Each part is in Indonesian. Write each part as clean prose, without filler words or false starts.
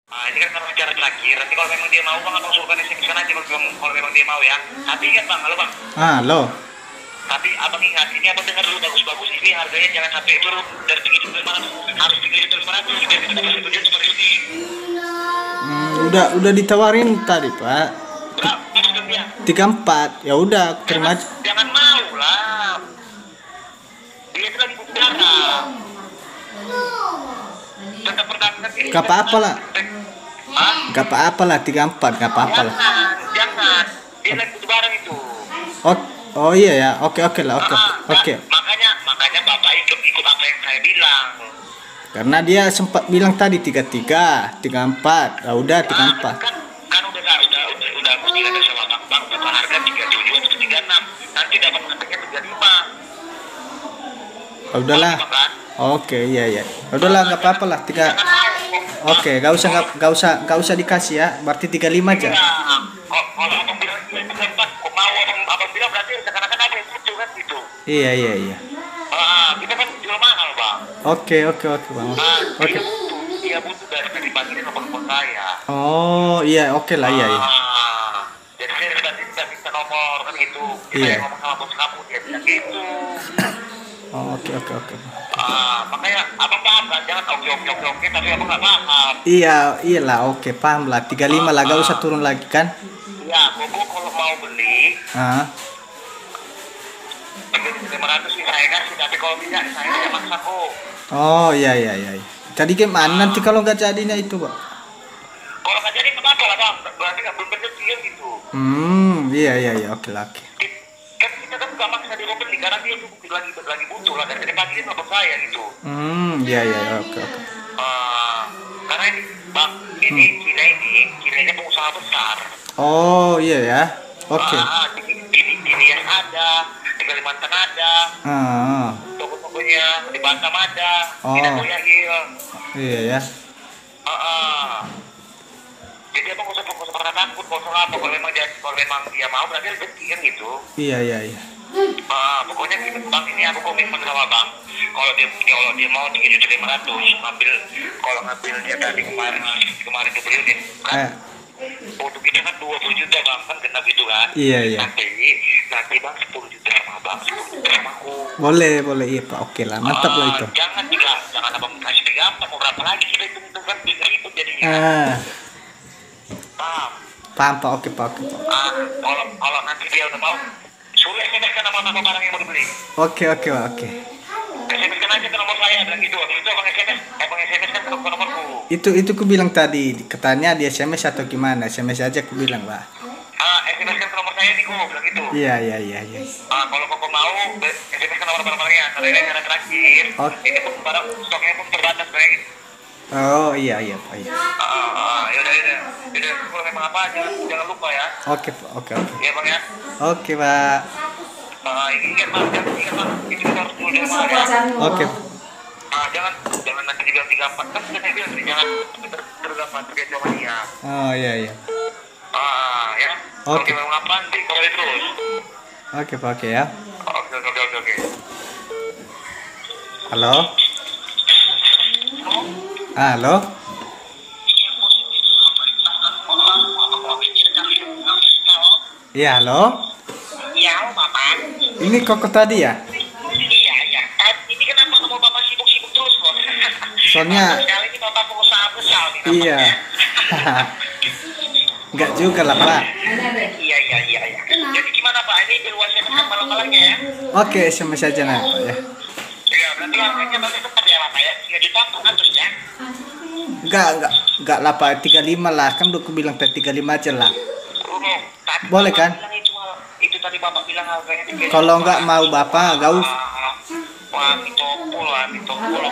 Ini kan karena acara terakhir. Nanti kalau memang dia mau bang, abang suruhkan SMS aja kalau memang dia mau ya. Tapi ingat bang, halo bang. Halo. Tapi abang ingat, ini abang dengar dulu bagus-bagus ini harganya jangan sampai turun dari 3.500 harus 3.500 biar kita dapat satu juta seperti ini. Udah ditawarin tadi Pak. Berapa maksudnya? 34. Ya udah terima aja. Jangan mau lah. Dia itu lagi butuh darah. Tetap perdagangan ini. Gak apa-apa lah. Hah? Gak apa-apa lah 34. Gak apa-apa lah. Jangan. Dia lagi butuh barang itu. Oh iya ya. Oke lah. Oke. Makanya bapak ikut apa yang saya bilang. Karena dia sempat bilang tadi 33, 34. Ya udah 34. Kan udah aku bilang sama bang bukan harga 37 atau 36. Nanti dapat harganya 35. Ya udahlah. Oke, iya. Udahlah nggak apa-apa lah 3. Oke, gak usah dikasih ya. Berarti 35 aja. Kalau abang bilang 34, kok mau abang bilang berarti seakan-akan ada yang lucu kan gitu. Iya. Kita kan jual mahal bang. Oke bang. Oke. Dia butuh dari pagi ini nomor saya. Oh iya, oke lah iya. Jadi saya sudah minta nomor kan gitu. Iya. Saya ngomong sama bos kamu dia bilang gitu. Oh, oke. Makanya abang paham kan, jangan oke tapi abang nggak paham. Iyalah, oke paham lah. 35 lah, gak usah turun lagi kan? Ya, pokok kalau mau beli 3.500 sih saya kasih, tapi kalau tidak saya tidak maksa kok. Oh iya. Jadi gimana nanti kalau nggak jadinya itu Pak? Kalau nggak jadi apa lah bang, berarti nggak belum rezeki gitu. Iya, oke. Kan kita kan nggak maksa dia mau beli karena dia lagi butuh lah, dari pagi ini nomor saya gitu. Iya, oke. Karena ini bang, Cina pengusaha besar. Oh iya ya, oke. Di Riau ada, di Kalimantan ada, toko-tokonya di Batam ada, di Nagoyahil. Iya ya. Jadi abang nggak usah pernah takut kalau memang dia mau berarti rezeki kan gitu. Iya. Pokoknya gitu bang, ini aku komitmen sama bang. Kalau dia mau 3.500 ngambilnya tadi kemarin tuh beliau nih kan. Untuk kita kan 20 juta bang, kan genap gitu kan. Iya. Nanti bang 10 juta sama bang, 10 juta sama aku. Boleh iya Pak, oke lah, mantap lah itu. Jangan abang kasih 34, mau berapa lagi kita itu kan ribut jadinya. Paham Pak, oke Pak. Kalau nanti dia udah mau, suruh SMS kan nama barang yang mau dibeli. Oke. SMS kan aja ke nomor saya bilang gitu. Habis itu abang SMS kan ke nomorku. Itu ku bilang tadi, katanya di SMS atau gimana? SMS aja ku bilang Pak. SMS kan ke nomor saya nih kok, bilang gitu. Iya. Kalau kau mau, SMS kan nomor barang-barangnya. Karena ini acara terakhir. Ini pun barang stoknya pun terbatas kayak gitu. Oh iya Pak. Iya. Yaudah, kalau memang apa jangan lupa ya. Oke Pak. Iya bang ya. Oke Pak. Ingat bang, itu kita harus mulai dari mana ya. Oke. Jangan nanti dibilang 34 kan saya bilang jangan tergambar terkait sama dia. Oh iya. Ya. Oke. Kalau memang apa nanti kembali terus. Oke Pak, oke ya. Oke. Halo. Iya, halo. Iya, Bapak. Ini Koko tadi ya? Iya. Ini kenapa nomor Bapak sibuk-sibuk terus kok? Soalnya Sekali ini Bapak pengusaha besar nih. iya. Enggak juga lah, Pak. Iya. Jadi gimana Pak? Ini beruang SMS malam-malamnya ya? Oke, SMS aja nah, Pak ya. Iya, berarti harganya masih tetap ya Bapak ya? 3.400 ya? Enggak lah Pak, 35 lah. Kan udah aku bilang tadi 35 aja lah. Boleh kan? Itu tadi Bapak bilang harganya 3.400. Kalau enggak mau Bapak, enggak usah. Wah, mitopul loh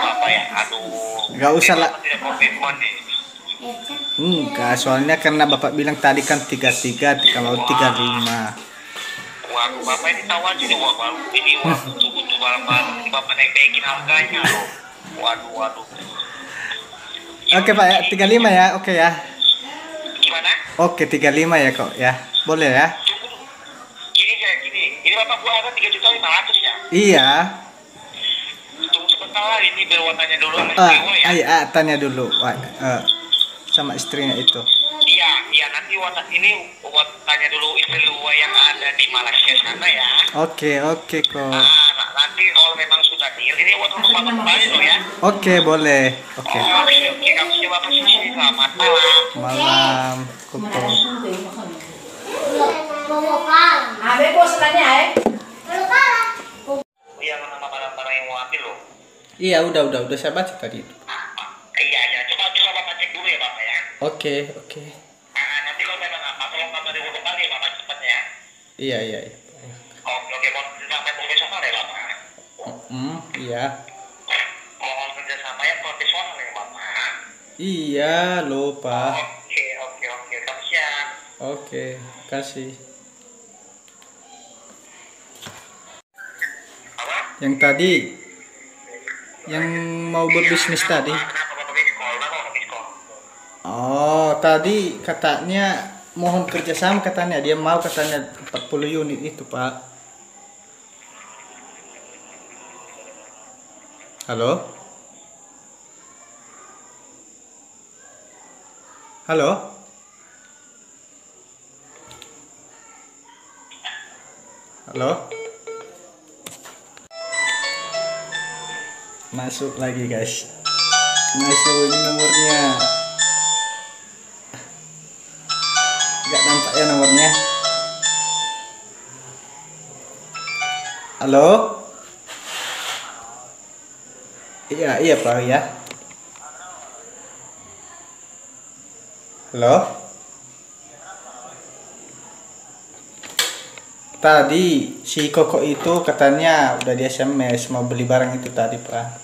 Bapak ya. Aduh. Enggak usah lah. Tidak komitmen nih. Enggak, soalnya karena Bapak bilang tadi kan 33, kalau 35. Wah, Bapak ini tahu aja nih, wah butuh barang-barang ini Bapak naikin harganya loh. Waduh. Oke Pak ya, 35 ya, oke ya. Gimana? Oke, 35 ya kok ya. Boleh ya? Gini. Ini Bapak buat harga 3.500 ya? Iya. Tunggu sebentar lah, ini biar tanya dulu sama ibu ya. Tanya dulu. sama istrinya itu. Iya, nanti ini tanya dulu istri lu yang ada di Malaysia sana ya. Oke kok. Nanti kalau memang sudah deal, ini buat rumah bapak kembali loh ya. Oke, boleh. Oke. Oke, kamu siapa posisi? Selamat malam. Malam, Koko. Iya, mana barang-barang yang mau ambil loh. Iya, udah saya baca tadi itu. Iya, coba bapak cek dulu ya bapak ya. Oke. Nanti kalau memang apa, tolong bapak dulu kembali ya bapak cepatnya ya. Iya. Oke, mohon sampai profesional ya bapak. Iya. Mohon kerjasama yang profesional ya bapak. Iya, lupa. Oke, kamu siap. Oke, kasih. Apa? Yang tadi, yang mau berbisnis tadi. Kenapa bapak miss call? Oh, tadi katanya mohon kerjasama katanya. Dia mau katanya 40 unit itu, Pak. Halo? Masuk lagi, guys. Masuk, ini nomornya. Nggak nampak ya nomornya. Halo? Iya Pak ya. Halo? Tadi si Koko itu katanya udah di SMS mau beli barang itu tadi, Pak.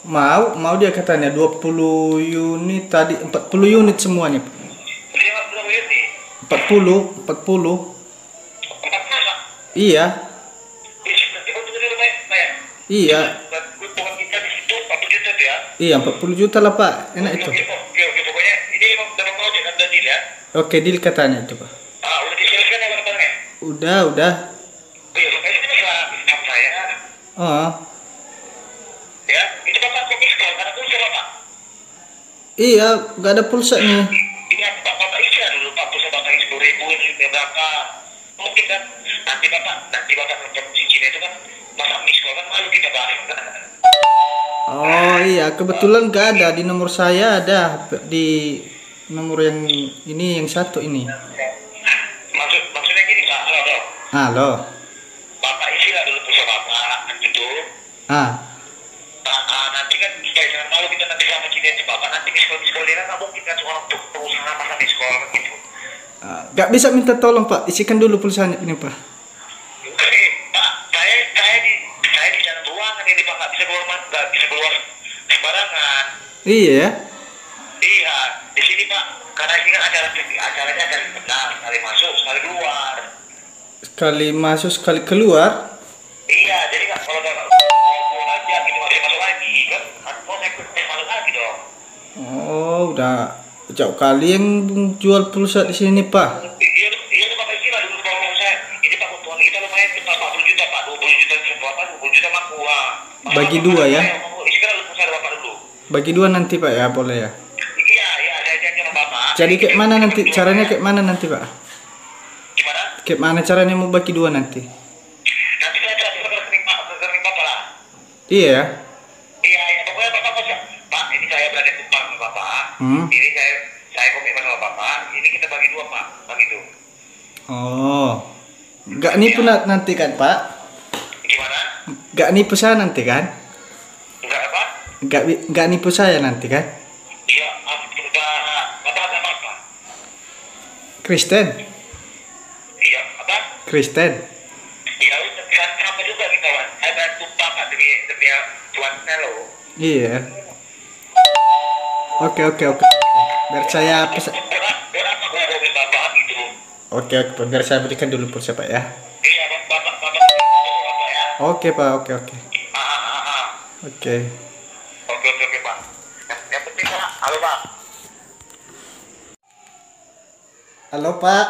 Mau dia katanya 20 unit tadi, 40 unit semuanya. 40. Iya. Iya, 40 juta lah, Pak. Enak itu. Oke, pokoknya ini memang mau ada deal ya. Oke, deal katanya itu, Pak. Udah diselesaikan ya barang-barangnya? Udah. Iya, makanya ini masalah sistem saya. Oh. Ya, itu bapak kok miss call, karena pulsa bapak. Iya, nggak ada pulsanya. Ini bapak isi dulu pak, pulsa bapak yang 10.000 ini berapa? Mungkin kan nanti bapak nonton cincin itu kan masa miss call kan malu kita bahas. Oh iya, kebetulan nggak ada di nomor saya, ada di nomor yang ini, yang satu ini. Maksudnya gini pak, Halo. Bapak isilah dulu pulsa bapak gitu. Nanti kan supaya jangan malu kita nanti sama cincin itu bapak, nanti miss call dia nggak mungkin kan seorang untuk perusahaan masa miss call gitu. Nggak bisa minta tolong, Pak, isikan dulu pulsanya ini, Pak. Pak, saya di dalam ruangan ini pak, nggak bisa keluar sembarangan. Iya. Iya, di sini pak, karena ini kan acaranya ada sekali masuk sekali keluar. Sekali masuk sekali keluar. Iya, jadi nggak kalau keluar aja gitu masuk lagi kan, mau saya masuk lagi dong. Oh, udah jauh kali yang jual pulsa di sini, Pak. Iya tuh bapak istilah dulu kalau saya ini pak keuntungan kita lumayan kita 40 juta pak, 20 juta berapa, 20 juta mah kuah. Bagi dua ya. Sekarang lu pusat bapak dulu. Bagi dua nanti, Pak ya, boleh ya. Iya, saya janji sama bapak. Jadi kayak mana nanti caranya, kayak mana nanti, Pak? Gimana? Kayak mana caranya mau bagi dua nanti? Nanti saya transfer ke rekening bapak lah. Iya. Iya, pokoknya bapak kok pak, ini saya berada di depan bapak. Ini saya komitmen sama bapak. Ini kita bagi dua pak, bagi dua. Oh, nggak nipu nanti kan, Pak? Gimana? Nggak nipu saya nanti kan? Enggak apa? Nggak nipu saya nanti kan? Iya, bapak agama apa? Kristen. Iya, apa? Kristen. Iya, sama juga kita wan. Saya bantu bapak demi Tuhan lo. Iya. Oke. Biar saya pesan. Berapa kalau bapak gitu? Oke, biar saya berikan dulu pulsa, Pak ya. Iya, bapak ya. Oke, Pak. Oke. Oke, Pak. Yang penting Pak, halo Pak. Halo, Pak.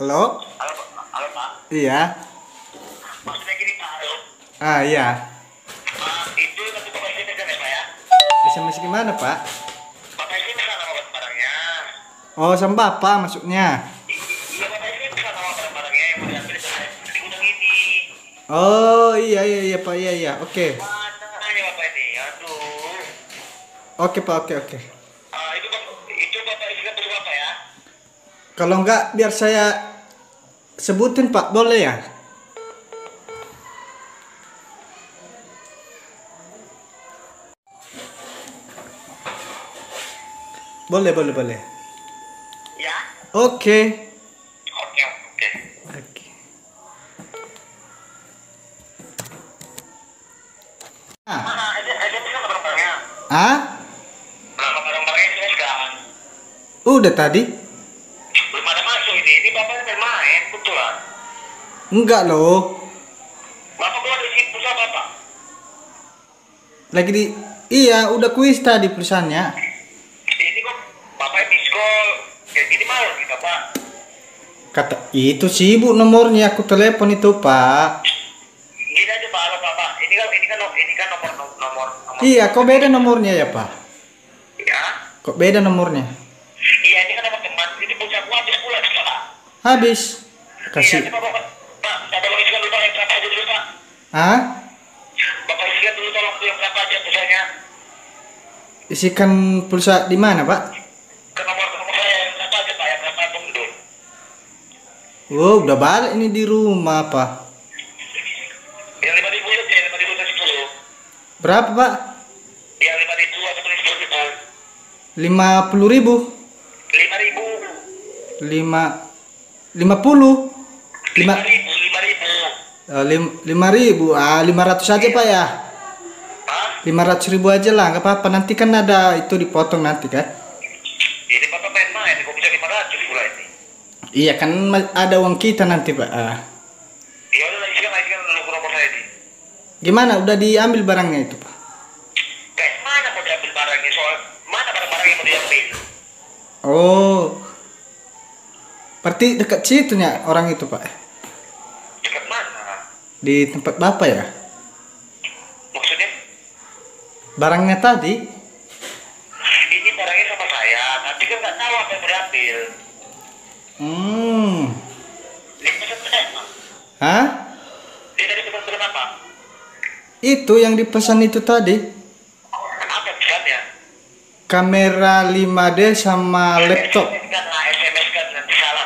Halo. Halo Pak. Iya. Maksudnya gini Pak, halo. Iya. Itu nanti Bapak ini kan ya SMS gimana Pak? Bapak ini bisa nama barangnya. Oh sama Bapak maksudnya. Iya Bapak ini bisa nama barang-barangnya yang mau diambil di gudang ini. Oh iya Pak, iya oke. Mana aja Bapak ini, aduh. Oke Pak, oke. Itu Bapak isikan dulu Bapak ya. Kalau enggak biar saya sebutin Pak, boleh ya? Boleh. Ya. Oke. Oke. Mana aja bisa barang-barangnya. Ah? Berapa barang-barangnya itu sekarang? Udah tadi? Belum ada masuk ini Bapak bermain, betulan. Enggak loh. Bapak keluar dari situ pulsa Bapak. Lagi di iya, udah kuis tadi pulsanya. Ini kok Bapak miss call. Kayak gini malu kita Pak. Kata itu sibuk nomornya, aku telepon itu Pak. Gini aja Pak, halo Bapak. Ini kan nomor. Iya, kok beda nomornya ya Pak? Ya. Kok beda nomornya? Iya, ini kan nomor teman. Ini pulsa gua habis pula Pak. Habis. Iya, Kasih. coba Bapak. Pak, tolong isikan dulu Pak yang berapa aja dulu Pak. Ah? Bapak isikan dulu tolong yang berapa aja pulsanya. Isikan pulsa di mana Pak? Ke nomor saya yang berapa aja Pak, yang berapa dulu. Oh, udah balik ini di rumah Pak. Yang 5.000 aja, 5.000 ke 10. Berapa Pak? Yang 5.000 atau 10.000. 50.000. 5.000. 50. 5.000. 5.000. 500 aja Pak ya. Hah? 500.000 aja lah, nggak apa-apa. Nanti kan ada itu dipotong nanti kan? Ini Bapak main, kok bisa 500 pula ini. Iya kan ada uang kita nanti Pak. Ya udah isikan dulu ke nomor saya ini. Gimana? Udah diambil barangnya itu Pak? Guys, mana mau diambil barangnya soal mana barang-barang yang mau diambil? Oh, berarti dekat situnya orang itu Pak? Dekat mana? Di tempat Bapak ya? Maksudnya? Barangnya tadi? Ini barangnya sama saya, tapi kan nggak tahu apa yang mau diambil. Dia pesan berapa? Hah? Dia tadi pesan berapa? Itu yang dipesan itu tadi? Apa pesannya? Kamera 5D sama laptop. SMS kan nanti salah.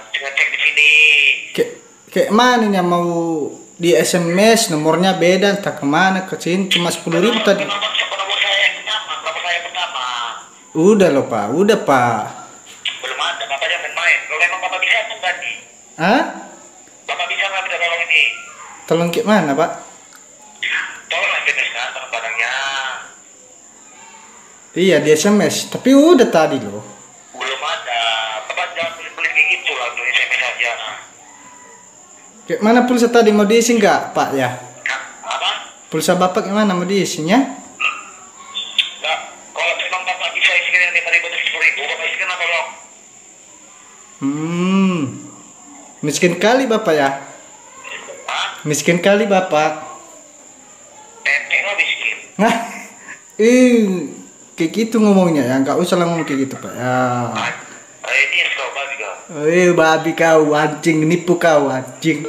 Dengan cek di sini. Kayak mana nih mau di SMS nomornya beda entah kemana ke sini cuma 10.000 tadi. Nomor saya yang pertama. Udah loh Pak, udah Pak. Belum ada, Bapak jangan main. Kalau memang Bapak bisa tuh tadi. Hah? Bapak bisa nggak minta tolong ini? Tolong kayak mana Pak? Tolong SMS kan barang-barangnya. Iya di SMS, tapi udah tadi loh. Belum ada. Bapak jangan pelit-pelit kayak gitu lah untuk SMS aja. Kayak mana pulsa tadi mau diisi nggak Pak ya? Apa? Pulsa Bapak gimana mau diisinya? Nggak. Kalau memang Bapak bisa isikan yang 5.000 atau 10.000, Bapak isikan apa tolong? Miskin kali Bapak ya? Hah? Miskin kali Bapak. Tengok miskin. Nah, kayak gitu ngomongnya ya, nggak usah lah ngomong kayak gitu Pak ya. Ini kau babi kau. Babi kau anjing, nipu kau anjing.